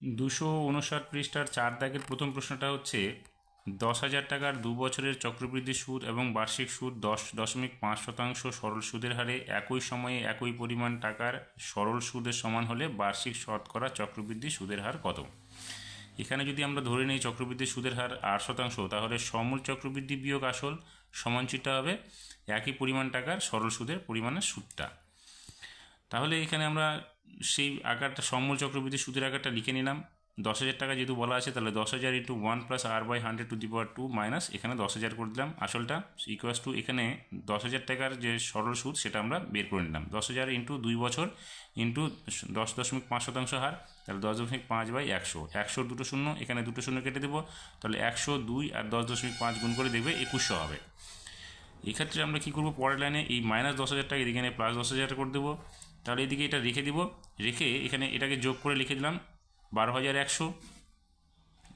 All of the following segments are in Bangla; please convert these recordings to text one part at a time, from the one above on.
259 পৃষ্ঠার 4 দাগের প্রথম প্রশ্নটা হচ্ছে 10,000 টাকার 2 বছরের চক্রবৃদ্ধি সুদ এবং বার্ষিক সুদ 10.5% সরল সুদের হারে একই সময়ে একই পরিমাণ টাকার সরল সুদের সমান হলে বার্ষিক শতকরা চক্রবৃদ্ধি সুদের হার কত। এখানে যদি আমরা ধরে নিই চক্রবৃদ্ধি সুদের হার 8%, তাহলে সমূল চক্রবৃদ্ধি বিয়োগ আসল সমান চিন্তা হবে একই পরিমাণ টাকার সরল সুদের পরিমাণের সুদটা। তাহলে এখানে আমরা সেই আকারটা সমূল চক্রবৃদ্ধি সুদের আকারটা লিখে নিলাম। 10,000 টাকা যেহেতু বলা আছে, তাহলে 10,000 × 1 + r/100⁻² মাইনাস এখানে 10,000 করে দিলাম আসলটা ইকুয়াস টু এখানে 10,000 টাকার যে সরল সুদ সেটা আমরা বের করে নিলাম। 10,000 × 2 বছর ইন্টু 10.5% হার, তাহলে 10.5/100। 100 দুটো শূন্য, এখানে দুটো শূন্য কেটে দেবো, তাহলে 102 আর 10.5 গুণ করে দেখবে 2100 হবে। এক্ষেত্রে আমরা কী করবো, পরের লাইনে এই -10,000 টাকা এদিকে +10,000 করে দেবো, তাহলে এদিকে এটা রেখে দিব, রেখে এখানে এটাকে যোগ করে লিখে দিলাম 12,100।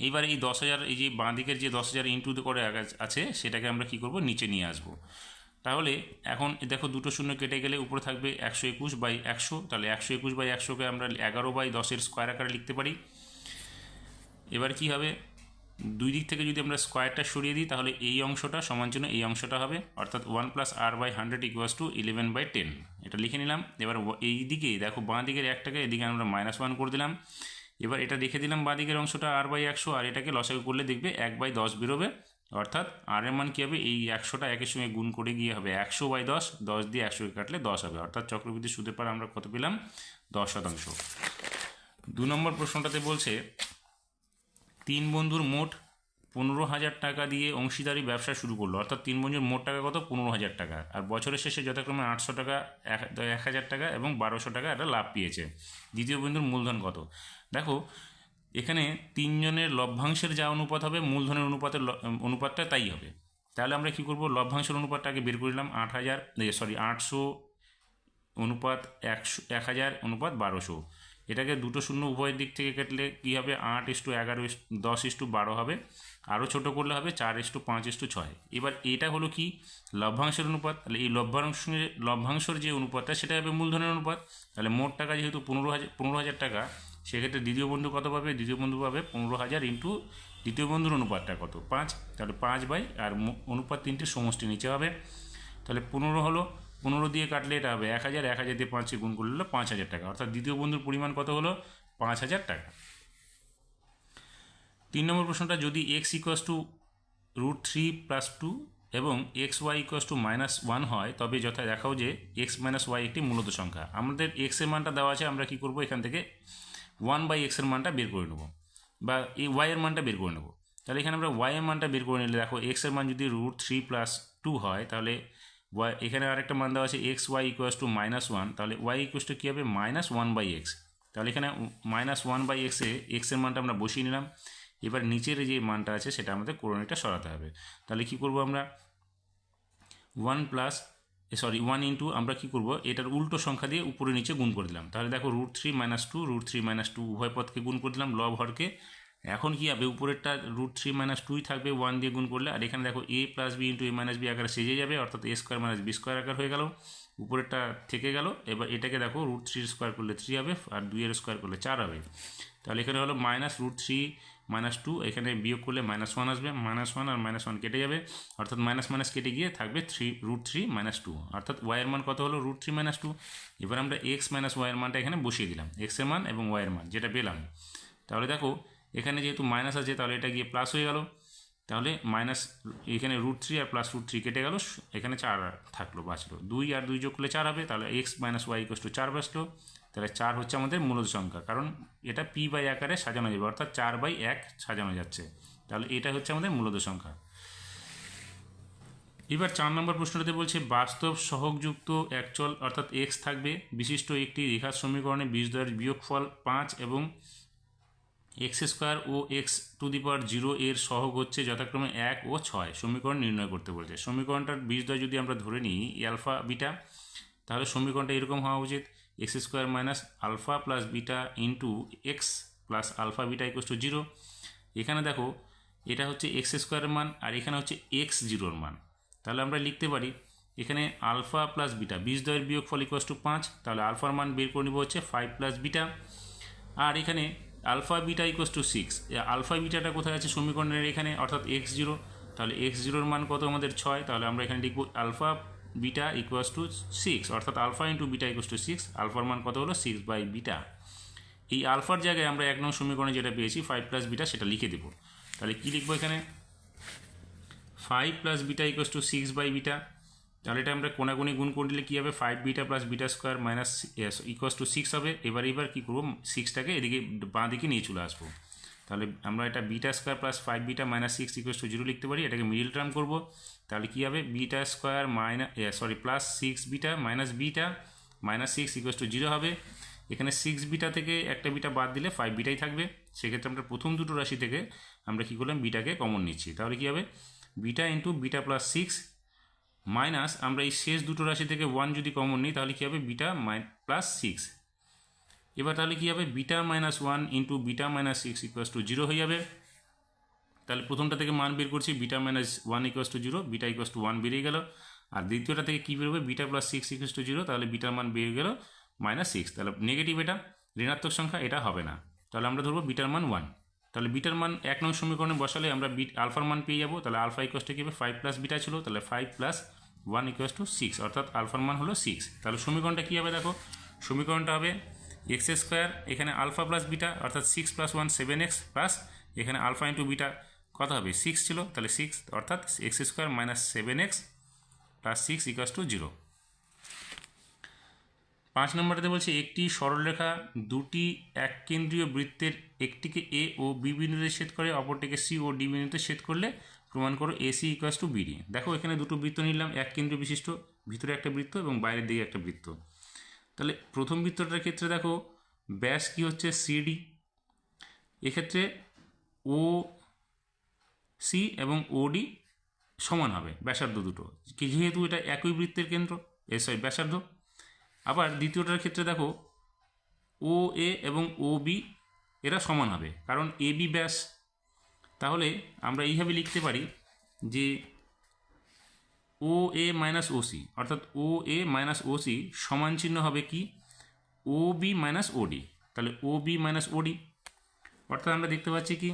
এইবার এই 10,000 এই যে বাঁ দিকের যে 10,000 ইন্টু করে আছে সেটাকে আমরা কি করব, নিচে নিয়ে আসব। তাহলে এখন দেখো দুটো শূন্য কেটে গেলে উপরে থাকবে 121/100, তাহলে 121/100কে আমরা 11/10 স্কোয়ার আকারে লিখতে পারি। এবার কি হবে, দুই দিক থেকে যদি আমরা স্কোয়ারটা সরিয়ে দিই তাহলে এই অংশটা সমান চিহ্ন এই অংশটা হবে, অর্থাৎ 1 + r/100 = 11/10। এটা লিখে নিলাম। এবার এই দিকে দেখো বাঁ দিকের একটাকে এদিকে আমরা -1 করে দিলাম। এবার এটা রেখে দিলাম বাঁ দিকের অংশটা r/100, আর এটাকে লসাগু করলে দেখবে 1/10 বেরোবে, অর্থাৎ r এর মান কী হবে, এই 100টা একের সঙ্গে গুণ করে গিয়ে হবে 100/10, 10 দিয়ে 100কে কাটলে 10 হবে, অর্থাৎ চক্রবৃদ্ধি সুদের পার আমরা কত পেলাম, 10%। 2 নম্বর প্রশ্নটাতে বলছে 3 বন্ধুর মোট 15,000 টাকা দিয়ে অংশীদারি ব্যবসা শুরু করলো, অর্থাৎ 3 বন্ধুর মোট টাকা কত, 15,000 টাকা, আর বছরের শেষে যথাক্রমে 800 টাকা, 1,000 টাকা এবং 1,200 টাকা একটা লাভ পেয়েছে। দ্বিতীয় বন্ধুর মূলধন কত। দেখো এখানে তিনজনের লভ্যাংশের যা অনুপাত হবে মূলধনের অনুপাতটা তাই হবে। তাহলে আমরা কি করব, লভ্যাংশের অনুপাতটা আগে বের করলাম, 800 অনুপাত 1,000 অনুপাত 1,200। এটাকে দুটো শূন্য উভয়ের দিক থেকে কাটলে কী হবে, 8:11 10:12 হবে, আরও ছোটো করলে হবে 4:5:6। এবার এটা হলো কি, লভ্যাংশের অনুপাত, তাহলে এই লভ্যাংশের যে অনুপাতটা সেটা হবে মূলধনের অনুপাত। তাহলে মোট টাকা যেহেতু 15,000 টাকা, সেক্ষেত্রে দ্বিতীয় বন্ধু কত পাবে, দ্বিতীয় বন্ধু পাবে 15,000 ইন্টু দ্বিতীয় বন্ধুর অনুপাতটা কত, 5, তাহলে 5 আর অনুপাত 3টির সমষ্টি নিচে হবে, তাহলে 15 হলো, 15 দিয়ে কাটলে এটা হবে 1,000, 1,000 দিয়ে 5কে গুণ করলে হলো 5,000 টাকা, অর্থাৎ দ্বিতীয় বন্ধুর পরিমাণ কত হলো, 5,000 টাকা। 3 নম্বর প্রশ্নটা, যদি x = √3 + 2 এবং xy = -1 হয়, তবে যথা দেখাও যে x - y একটি মূলত সংখ্যা। আমাদের x এর মানটা দেওয়া আছে, আমরা কি করব, এখান থেকে 1/x এর মানটা বের করে নেব, বা এই y এর মানটা বের করে নেব। তাহলে এখানে আমরা y এর মানটা বের করে নিলে দেখো x এর মান যদি √3 + 2 হয়, তাহলে এখানে আরেকটা মান দেওয়া আছে xy = -1, তাহলে y = কী হবে, -1/x। তাহলে এখানে -1/x এ x এর মানটা আমরা বসিয়ে নিলাম। এবার নিচের যে মানটা আছে সেটা আমাদের কোণটা সরাতে হবে। তাহলে কি করব আমরা, 1 ইন্টু আমরা কি করব, এটার উল্টো সংখ্যা দিয়ে উপরে নিচে গুণ করে দিলাম। তাহলে দেখো √3 - 2 √3 - 2 উভয় পদকে গুণ করে দিলাম লব হরকে। এখন কি হবে, উপরেরটা √3 - 2 থাকবে 1 দিয়ে গুণ করলে, আর এখানে দেখো a + b × a - b আকারে সেজে যাবে, অর্থাৎ a² - b² আকার হয়ে গেল, উপরেরটা থেকে গেল। এবার এটাকে দেখো √3² করলে 3 হবে, আর 2 করলে 4 হবে। তাহলে এখানে হলো -√3 - 2, এখানে বিয়োগ করলে -1 আসবে, -1 আর -1 কেটে যাবে, অর্থাৎ মাইনাস কেটে গিয়ে থাকবে √3 - 2, অর্থাৎ y এর মান কত হলো, √3 - 2। এবার আমরা x - y এর মানটা এখানে বসিয়ে দিলাম, x এর মান এবং y এর মান যেটা পেলাম। তাহলে দেখো এখানে যেহেতু মাইনাস আছে, তাহলে এটা গিয়ে প্লাস হয়ে গেল, তাহলে মাইনাস এখানে √3 আর +√3 কেটে গেল, এখানে 4 থাকলো, বাঁচলো 2, আর 2 যোগ করলে 4 হবে, তাহলে x - y = 4 বাঁচলো। তাহলে 4 হচ্ছে আমাদের মূলত সংখ্যা, কারণ এটা p/1 আকারে সাজানো যাবে, অর্থাৎ 4/1 সাজানো যাচ্ছে, তাহলে এটা হচ্ছে আমাদের মূলত সংখ্যা। এবার 4 নম্বর প্রশ্নটাতে বলছে বাস্তব সহগযুক্ত একচল অর্থাৎ x থাকবে বিশিষ্ট একটি রেখার সমীকরণে বীজদ্বয়ের বিয়োগফল 5 এবং x² ও x⁴ এর সহগ হচ্ছে যথাক্রমে 1 ও 6। সমীকরণ নির্ণয় করতে বলেছে। সমীকরণটার বীজদ্বয় যদি আমরা ধরে নিই আলফা বিটা, তাহলে সমীকরণটা এরকম হওয়া উচিত, x² - alpha + beta into x + alpha beta = 0। এখানে দেখো এটা হচ্ছে x² এর মান, আর এখানে হচ্ছে x0 এর মান। তাহলে আমরা লিখতে পারি এখানে আলফা + বিটা বীজদ্বয়ের বিয়োগফল = 5, তাহলে আলফার মান বের করে নেব হচ্ছে 5 + বিটা, আর এখানে alpha beta equals two 6, alpha বিটাটা কোথায় আছে সমীকরণের এখানে, অর্থাৎ x0, তাহলে x0-র মান কত আমাদের 6, তাহলে আমরা এখানে লিখব আলফা বিটা ইকুয়াস টু 6, অর্থাৎ alpha into beta equals two 6, আলফার মান কত হলো 6/বিটা। এই আলফার জায়গায় আমরা 1 নং সমীকরণে যেটা পেয়েছি 5 প্লাস বিটা সেটা লিখে দেবো। তাহলে কী লিখবো এখানে, 5 প্লাস বিটা ইকুয়াস টু 6/বিটা। তাহলে এটা আমরা কোনাগুনি গুণ করে দিলে কী হবে, 5 beta plus beta square minus equals to 6 হবে। এবার কী করবো, 6টাকে এদিকে বাঁ দিকে নিয়ে চলে আসবো। তাহলে আমরা এটা beta square plus 5 beta minus 6 equals to 0 লিখতে পারি। এটাকে মিডল টার্ম করবো, তাহলে কী হবে, beta square plus 6 beta minus beta minus 6 equals to 0 হবে। এখানে 6 বিটা থেকে একটা বিটা বাদ দিলে 5 বিটাই থাকবে। সেক্ষেত্রে আমরা প্রথম দুটো রাশি থেকে আমরা কী করলাম, বিটাকে কমন নিচ্ছি। তাহলে কী হবে, beta into beta plus 6 minus আমরা এই শেষ দুটো রাশি থেকে 1 যদি কমন নিই তাহলে কী হবে, বিটা প্লাস 6। এবার তাহলে কী হবে, beta minus 1 into beta minus 6 equals to 0 হয়ে যাবে। তাহলে প্রথমটা থেকে মান বের করছি, beta minus 1 equals to 0, beta equals to 1 বেরিয়ে গেল। আর দ্বিতীয়টা থেকে কী বেরোবে, বিটা প্লাস 6 ইকুয়াস টু 0, তাহলে বিটার মান বেরিয়ে গেল -6। তাহলে নেগেটিভ, এটা ঋণাত্মক সংখ্যা, এটা হবে না। তাহলে আমরা ধরবো বিটার মান 1। তাহলে বিটার মান 1 নং সমীকরণে বসালে আমরা আলফার মান পেয়ে যাবো। তাহলে আলফা ইকুয়াস টু কী হবে, 5 প্লাস বিটা ছিল, তাহলে 5 প্লাস 1 ইকুয়াস টু 6, অর্থাৎ আলফার মান হলো 6। তাহলে সমীকরণটা কী হবে, দেখো সমীকরণটা হবে এক্স স্কোয়ার, এখানে আলফা প্লাস বিটা অর্থাৎ 6 প্লাস 1 7x, প্লাস এখানে আলফা ইন্টু বিটা কত হবে, 6 ছিল, তাহলে 6 অর্থাৎ x square minus 7x plus 6 equals to 0। 5 নম্বরেতে বলছে একটি সরলরেখা দুটি এক কেন্দ্রীয় বৃত্তের একটিকে এ ও বি বিন্দুতে ছেদ করে, অপরটিকে সি ও ডি বিন্দুতে ছেদ করলে প্রমাণ করো এসি ইকুয়াস টু বিডি। দেখো এখানে দুটো বৃত্ত নিলাম, এক কেন্দ্র বিশিষ্ট, ভিতরে একটা বৃত্ত এবং বাইরের দিকে একটা বৃত্ত। তাহলে প্রথম বৃত্তটার ক্ষেত্রে দেখো ব্যাস কি হচ্ছে সিডি, এক্ষেত্রে ও সি এবং ওডি সমান হবে ব্যাসার্ধ দুটো, যেহেতু এটা একই বৃত্তের কেন্দ্র, ব্যাসার্ধ। আবার দ্বিতীয়টার ক্ষেত্রে দেখো ও এ এবং ও বি এরা সমান হবে, কারণ এ বি ব্যাস। তাহলে আমরা এইভাবে লিখতে পারি যে ও এ মাইনাস ও সি, অর্থাৎ ও এ মাইনাস ও সি সমান চিহ্ন হবে কি, ও বি মাইনাস ওডি। তাহলে ও বি মাইনাস ওডি, অর্থাৎ আমরা দেখতে পাচ্ছি কি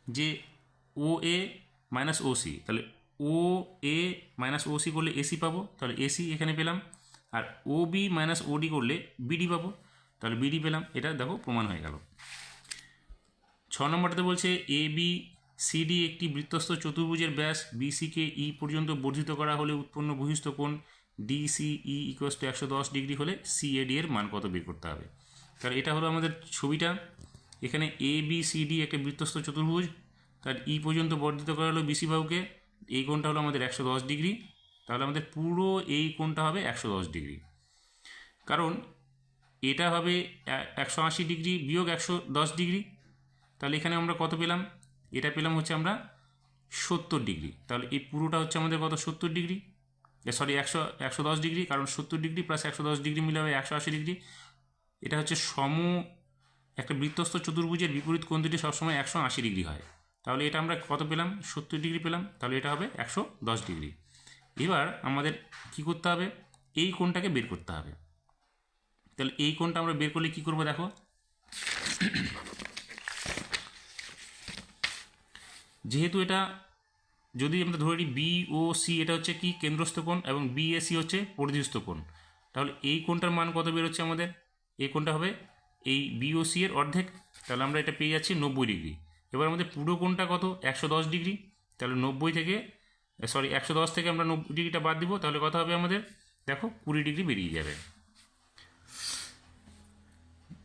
যে ও এ মাইনাস ও সি, তাহলে ও এ মাইনাস ও সি করলে এসি পাবো, তাহলে এসি এখানে পেলাম। আর ও বি মাইনাস ওডি করলে বিডি পাবো, তাহলে বিডি পেলাম। এটা দেখো প্রমাণ হয়ে গেল। 6 নম্বরটাতে বলছে এ বি সিডি একটি বৃত্তস্থ চতুর্ভুজের ব্যাস বিসিকে ই পর্যন্ত বর্ধিত করা হলে উৎপন্ন বহিস্থ কোণ ডিসিই ইকুয়াস টু 110 ডিগ্রি হলে সিএডি এর মান কত বের করতে হবে। তাহলে এটা হলো আমাদের ছবিটা। এখানে এ বি সিডি একটা বৃত্তস্থ চতুর্ভুজ, তার ই পর্যন্ত বর্ধিত করা হলো বিসি বাহুকে, এই কোণটা হলো আমাদের 110 ডিগ্রি। তাহলে আমাদের পুরো এই কোণটা হবে 110 ডিগ্রি, কারণ এটা হবে 180 ডিগ্রি বিয়োগ 110 ডিগ্রি। তাহলে এখানে আমরা কত পেলাম, এটা পেলাম হচ্ছে আমরা 70 ডিগ্রি। তাহলে এই পুরোটা হচ্ছে আমাদের কত, 70 ডিগ্রি, 110 ডিগ্রি, কারণ 70 ডিগ্রি প্লাস 110 ডিগ্রি মিলে হবে 180 ডিগ্রি। এটা হচ্ছে একটা বৃত্তস্থ চতুর্ভুজের বিপরীত কোণ দুটি সবসময় 180 ডিগ্রি হয়। তাহলে এটা আমরা কত পেলাম, 70 ডিগ্রি পেলাম, তাহলে এটা হবে 110 ডিগ্রি। এবার আমাদের কি করতে হবে, এই কোণটাকে বের করতে হবে। তাহলে এই কোণটা আমরা বের করলে কি করব, দেখো যেহেতু এটা যদি আমরা ধরে নিই বি ও সি এটা হচ্ছে কি কেন্দ্রস্থ কোণ এবং বি এ সি হচ্ছে পরিধিস্থ কোণ, তাহলে এই কোণটার মান কত বেরোচ্ছে আমাদের, এই কোণটা হবে এই বি ও সি এর অর্ধেক, তাহলে আমরা এটা পেয়ে যাচ্ছি 90 ডিগ্রি। এবার আমাদের পুরো কোণটা কত, 110 ডিগ্রি, তাহলে 110 থেকে আমরা 90 ডিগ্রিটা বাদ দিব, তাহলে কত হবে আমাদের, দেখো 20 ডিগ্রি বেরিয়ে যাবে।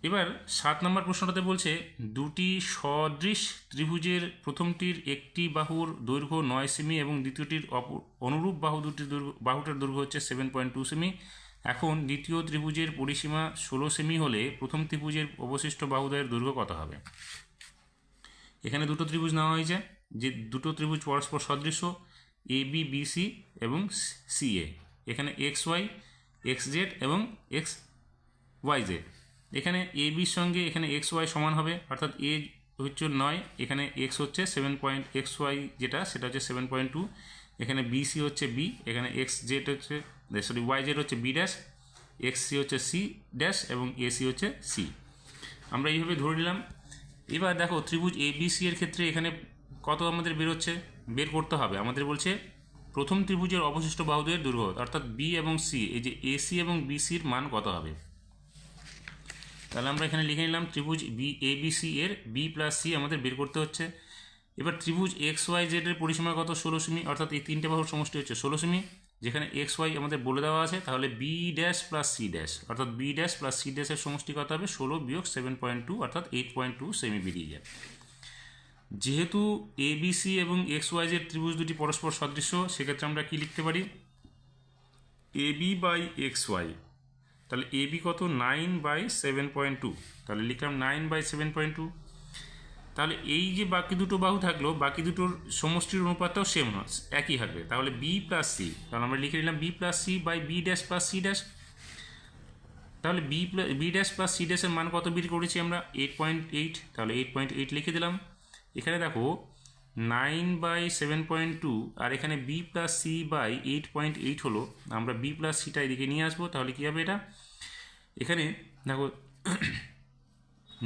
এবার 7 নম্বর প্রশ্নটাতে বলছে দুটি সদৃশ ত্রিভুজের প্রথমটির একটি বাহুর দৈর্ঘ্য 9 সেমি এবং দ্বিতীয়টির অনুরূপ বাহুটার দৈর্ঘ্য হচ্ছে 7.2 সেমি। এখন দ্বিতীয় ত্রিভুজের পরিসীমা 16 সেমি হলে প্রথম ত্রিভুজের অবশিষ্ট বাহুদ্বয়ের দৈর্ঘ্য কত হবে। এখানে দুটো ত্রিভুজ নেওয়া হয়েছে, যে দুটো ত্রিভুজ পরস্পর সদৃশ্য এ বি বি সি এবং সি এ। এখানে এক্স ওয়াই, এক্স জেড এবং এক্স ওয়াই জেড। এখানে এ বির সঙ্গে এখানে এক্স ওয়াই সমান হবে, অর্থাৎ এ হচ্ছে 9, এখানে এক্স হচ্ছে এক্স ওয়াই যেটা সেটা হচ্ছে 7.2, এখানে বি সি হচ্ছে বি, এখানে এক্স জেড হচ্ছে ওয়াই জেড হচ্ছে বি ড্যাশ, এক্স সি হচ্ছে সি ড্যাশ এবং এ সি হচ্ছে সি। আমরা এইভাবে ধরে নিলাম। এবার দেখো ত্রিভুজ এবিসি এর ক্ষেত্রে এখানে কত আমাদের বেরোচ্ছে, বের করতে হবে। আমাদের বলছে প্রথম ত্রিভুজের অবশিষ্ট বাহুদ্বয়ের দৈর্ঘ্য অর্থাৎ বি এবং সি, এই যে এসি এবং বিসির মান কত হবে। তাহলে আমরা এখানে লিখে নিলাম ত্রিভুজ এবিসি এর বি প্লাস সি আমাদের বের করতে হচ্ছে। এবার ত্রিভুজ এক্স ওয়াই জেড এর পরিসীমা কত, 16 সেমি, অর্থাৎ এই তিনটে বাহুর সমষ্টি হচ্ছে 16 সেমি, যেখানে এক্স ওয়াই আমাদের বলে দেওয়া আছে। তাহলে B dash plus C dash, অর্থাৎ বি ড্যাশ প্লাস সি ড্যাশের সমষ্টি কত হবে, 16 বিয়োগ 7.2 অর্থাৎ 8.2 সেমি বেরিয়ে যায়। যেহেতু এবিসি এবং এক্স ওয়াই জেড ত্রিভুজ দুটি পরস্পর সদৃশ্য, সেক্ষেত্রে আমরা কি লিখতে পারি, এবি বাই এক্স ওয়াই, তাহলে এবি কত 9/7.2, তাহলে লিখলাম 9/7.2। তাহলে এই যে বাকি দুটো বাহু থাকলো, বাকি দুটোর সমষ্টির অনুপাতটাও সেম একই থাকবে। তাহলে বি প্লাস সি, তাহলে আমরা লিখে নিলাম B plus C by B dash plus C dash. তাহলে বি ড্যাশ প্লাস সি ড্যাশের মান কত বের করেছি আমরা, 8.8, তাহলে 8.8 লিখে দিলাম। এখানে দেখো 9/7.2 আর এখানে বি প্লাস সি বাই 8.8 হলো, আমরা বি প্লাস সিটা এদিকে নিয়ে আসবো। তাহলে কী হবে, এটা এখানে দেখো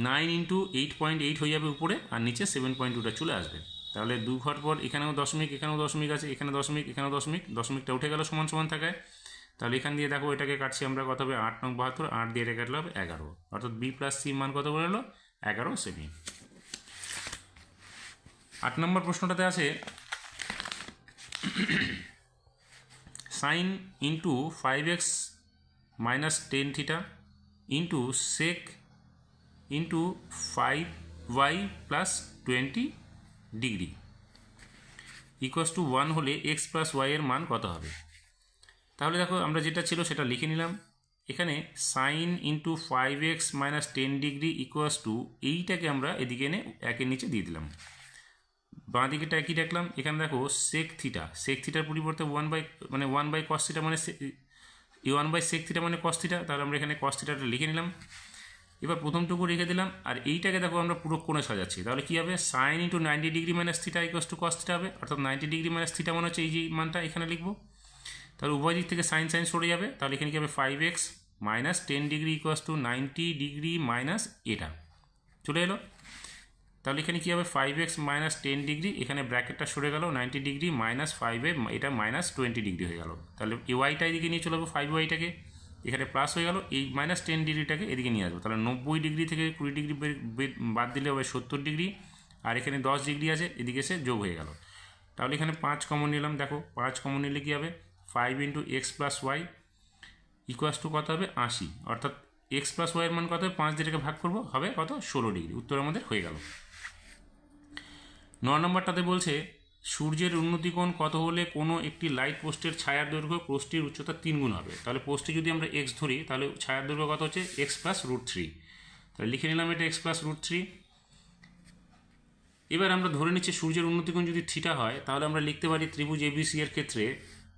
9 × 8.8 হয়ে যাবে উপরে, আর নিচে 7.2টা চলে আসবে। তাহলে 2 ঘর পর এখানেও দশমিক, এখানেও দশমিক আছে, এখানে দশমিক, এখানেও দশমিক, দশমিকটা উঠে গেল সমান সমান থাকায়। তাহলে এখান দিয়ে দেখো এটাকে কাটছি আমরা, কত হবে 8 9 72, 8 দিয়ে এটা কাটলে হবে 11, অর্থাৎ বি প্লাস সি মান কত বেরোলো, 11 সেমি। 8 নম্বর প্রশ্নটাতে আছে sine into 5x minus 10 theta into sec into 5y plus 20 degree equals to 1 হলে x প্লাস ওয়াই এর মান কত হবে। তাহলে দেখো আমরা যেটা ছিল সেটা লিখে নিলাম। এখানে sign into 5x minus 10 degree equals two, এইটাকে আমরা এদিকে এনে একের নিচে দিয়ে দিলাম, বাঁ দিকেটা একই রাখলাম। এখানে দেখো সেক থিটা, সেক থিটার পরিবর্তে 1 বাই কস থিটা মানে 1/sec থিটা মানে কস থিটা, তাহলে আমরা এখানে কস থিটাটা লিখে নিলাম। এবার প্রথমটুকু রেখে দিলাম, আর এইটাকে দেখো আমরা পুরো কোণে সাজাচ্ছি। তাহলে কী হবে, sine into 90 degree minus theta equals to cos theta হবে, অর্থাৎ 90 ডিগ্রি মাইনাস থিটা মানে হচ্ছে এই যে মানটা এখানে লিখবো। তাহলে উভয় দিক থেকে সাইন সাইন সরে যাবে, তাহলে এখানে কী হবে 5x minus 10 degree equals two 90 degree minus এটা চলে এলো। তাহলে এখানে কী হবে 5x মাইনাস 10 ডিগ্রি, এখানে ব্র্যাকেটটা সরে গেল, 90 ডিগ্রি মাইনাস 5 এটা মাইনাস 20 ডিগ্রি হয়ে গেল। তাহলে এই ওয়াইটা এদিকে নিয়ে চলে যাবো, 5y-টাকে এখানে প্লাস হয়ে গেল, এই মাইনাস 10 ডিগ্রিটাকে এদিকে নিয়ে আসবো। তাহলে 90 ডিগ্রি থেকে 20 ডিগ্রি বাদ দিলে হবে 70 ডিগ্রি, আর এখানে 10 ডিগ্রি আছে, এদিকে এসে যোগ হয়ে গেল। তাহলে এখানে 5 কমন নিলাম, দেখো 5 কমন নিলে কী হবে 5 × x plus Y equals to কত হবে 80, অর্থাৎ x প্লাস ওয়াইয়ের মান কত হবে, 5 দিয়ে ভাগ করবো, হবে কত 16 ডিগ্রি। উত্তর আমাদের হয়ে গেল। 9 নম্বরটাতে বলছে সূর্যের উন্নতিকোণ কত হলে কোনো একটি লাইট পোস্টের ছায়ার দৈর্ঘ্য পোস্টটির উচ্চতা 3 গুণ হবে। তাহলে পোস্টটি যদি আমরা x ধরি, তাহলে ছায়ার দৈর্ঘ্য কত হচ্ছে x প্লাস √3, তাহলে লিখে নিলাম এটা x প্লাস √3। এবার আমরা ধরে নিচ্ছি সূর্যের উন্নতিকোণ যদি থিটা হয়, তাহলে আমরা লিখতে পারি ত্রিভুজ এবিসি এর ক্ষেত্রে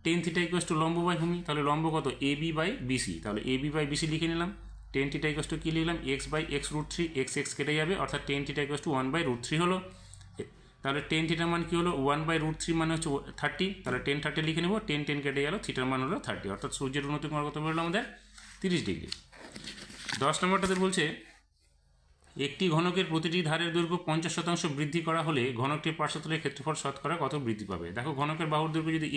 টেন থিটা ইকুয়াস টু লম্ব বাই ভূমি, তাহলে লম্ব কত এবি বাই বিসি, তাহলে এবি বাই বিসি লিখে নিলাম। টেন থিটা ইকুয়াস টু কী লিখলাম, x/x√3, x কেটে যাবে, অর্থাৎ টেন থিটা ইকুয়াস টু 1/√3 হলো। তাহলে টেন থিটার মান কী হলো 1/√3 মানে হচ্ছে 30, তাহলে 10 30 লিখে নেব, 10 কেটে গেল, থিটার মান হলো 30, অর্থাৎ সূর্যের উন্নতিকোণ কত বেরোলো আমাদের 30 ডিগ্রি। 10 নম্বরটাতে বলছে একটি ঘনকের প্রতিটি ধারের দৈর্ঘ্য 50% বৃদ্ধি করা হলে ঘনকটির পার্শ্বতলের ক্ষেত্রফল শতকরা কত বৃদ্ধি পাবে। দেখো ঘনকের বাহুর দৈর্ঘ্য যদি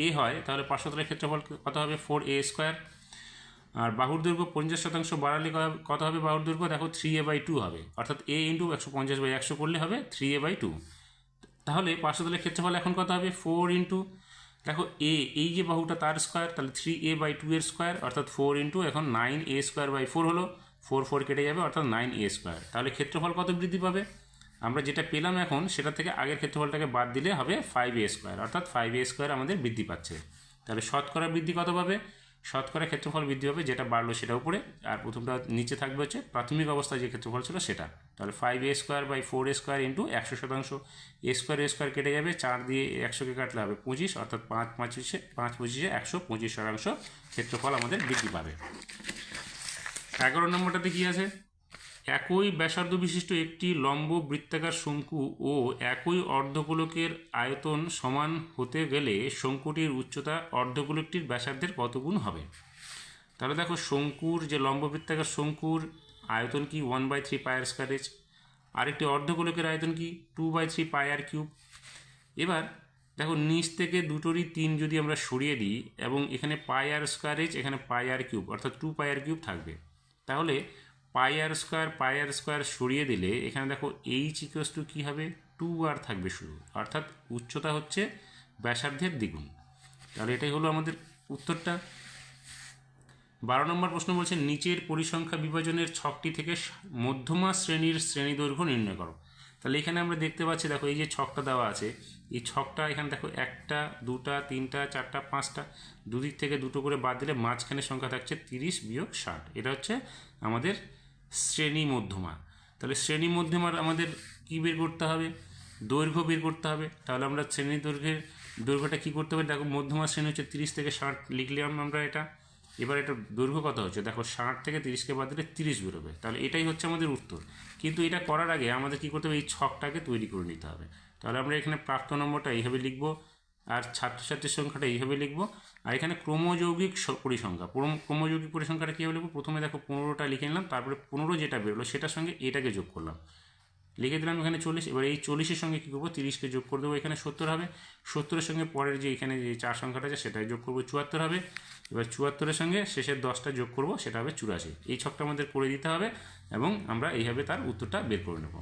a হয়, তাহলে পার্শ্বতলের ক্ষেত্রফল কত হবে 4a², আর বাহুর দৈর্ঘ্য 50% বাড়ালে কত হবে বাহুর দৈর্ঘ্য, দেখো 3a/2 হবে, অর্থাৎ a × 150/100 করলে হবে 3a/2। তাহলে পার্শ্বতলের ক্ষেত্রফল এখন কত হবে 4 × দেখো এই যে বাহুটা তার স্কোয়ার, তাহলে 3a/2 এর স্কোয়ার, অর্থাৎ 4 × এখন 9a²/4 হলো, 4 কেটে যাবে, অর্থাৎ 9a²। তাহলে ক্ষেত্রফল কত বৃদ্ধি পাবে, আমরা যেটা পেলাম এখন সেটা থেকে আগের ক্ষেত্রফলটাকে বাদ দিলে হবে 5a², অর্থাৎ 5a² আমাদের বৃদ্ধি পাচ্ছে। তাহলে শতকরা বৃদ্ধি কত পাবে, শতকরা ক্ষেত্রফল বৃদ্ধি হবে, যেটা বাড়লো সেটা উপরে, আর প্রথমটা নিচে থাকবে হচ্ছে প্রাথমিক অবস্থায় যে ক্ষেত্রফল ছিল সেটা। তাহলে 5a²/4a² × 100%, a² কেটে যাবে, 4 দিয়ে 100কে কাটলে হবে 25, অর্থাৎ 5×25 125% ক্ষেত্রফল আমাদের বৃদ্ধি পাবে। 11 নম্বরটাতে কী আছে, একই ব্যাসার্ধ বিশিষ্ট একটি লম্ব বৃত্তাকার শঙ্কু ও একই অর্ধগোলকের আয়তন সমান হতে গেলে শঙ্কুটির উচ্চতা অর্ধগোলকটির ব্যাসার্ধের কত গুণ হবে। তাহলে দেখো শঙ্কুর যে লম্ব বৃত্তাকার শঙ্কুর আয়তন কি 1/3 পাই আর স্কয়ার এইচ। আরেকটি অর্ধগোলকের আয়তন কি 2/3 পাই আর কিউব। এবার দেখো নিচ থেকে দুটোরই 3 যদি আমরা সরিয়ে দিই এবং এখানে পাই আর স্কয়ার এইচ, এখানে পাই আর কিউব, অর্থাৎ 2 পাই আর কিউব থাকবে। তাহলে পাই আর স্কয়ার সরিয়ে দিলে এখানে দেখো এইচ ইকুয়ালস টু কী হবে, 2r থাকবে শুধু, অর্থাৎ উচ্চতা হচ্ছে ব্যাসার্ধের দ্বিগুণ। তাহলে এটাই হলো আমাদের উত্তরটা। 12 নম্বর প্রশ্ন বলছে নিচের পরিসংখ্যা বিভাজনের ছকটি থেকে মধ্যমা শ্রেণীর শ্রেণীদৈর্ঘ্য নির্ণয় করো। তাহলে এখানে আমরা দেখতে পাচ্ছি, দেখো এই যে ছকটা দেওয়া আছে, এই ছকটা এখানে দেখো 1টা 2টা 3টা 4টা 5টা, দুদিক থেকে দুটো করে বাদ দিলে মাঝখানে সংখ্যা থাকছে 30 বিয়োগ 60। এটা হচ্ছে আমাদের শ্রেণী মধ্যমা। তাহলে শ্রেণী মধ্যমার আমাদের কী বের করতে হবে, দৈর্ঘ্য বের করতে হবে। তাহলে আমরা শ্রেণী দৈর্ঘ্যটা কী করতে হবে, দেখো মধ্যমা শ্রেণী হচ্ছে 30 থেকে 60 লিখলাম আমরা এটা। এবার এটা দৈর্ঘ্য কত হচ্ছে, দেখো 60 থেকে 30কে বাদ দিলে 30 বেরোবে। তাহলে এটাই হচ্ছে আমাদের উত্তর। কিন্তু এটা করার আগে আমাদের কী করতে হবে, এই ছকটাকে তৈরি করে নিতে হবে। তাহলে আমরা এখানে প্রাপ্ত নম্বরটা এইভাবে লিখব, আর ছাত্রছাত্রীর সংখ্যাটা এইভাবে লিখব। আর এখানে ক্রমযৌগিক পরিসংখ্যা, ক্রমযৌগিক পরিসংখ্যাটা কীভাবে লিখব, প্রথমে দেখো 15টা লিখে নিলাম, তারপরে 15 যেটা বেরোলো সেটার সঙ্গে এটাকে যোগ করলাম, লিখে দিলাম এখানে 40। এবার এই 40-এর সঙ্গে কী করবো, 30কে যোগ করে দেবো, এখানে 70 হবে। 70-এর সঙ্গে পরের যে এখানে যে 4 সংখ্যাটা আছে সেটাই যোগ করবো, 74 হবে। এবার 74-এর সঙ্গে শেষের 10টা যোগ করবো, সেটা হবে 84। এই ছকটা আমাদের করে দিতে হবে এবং আমরা এইভাবে তার উত্তরটা বের করে নেব।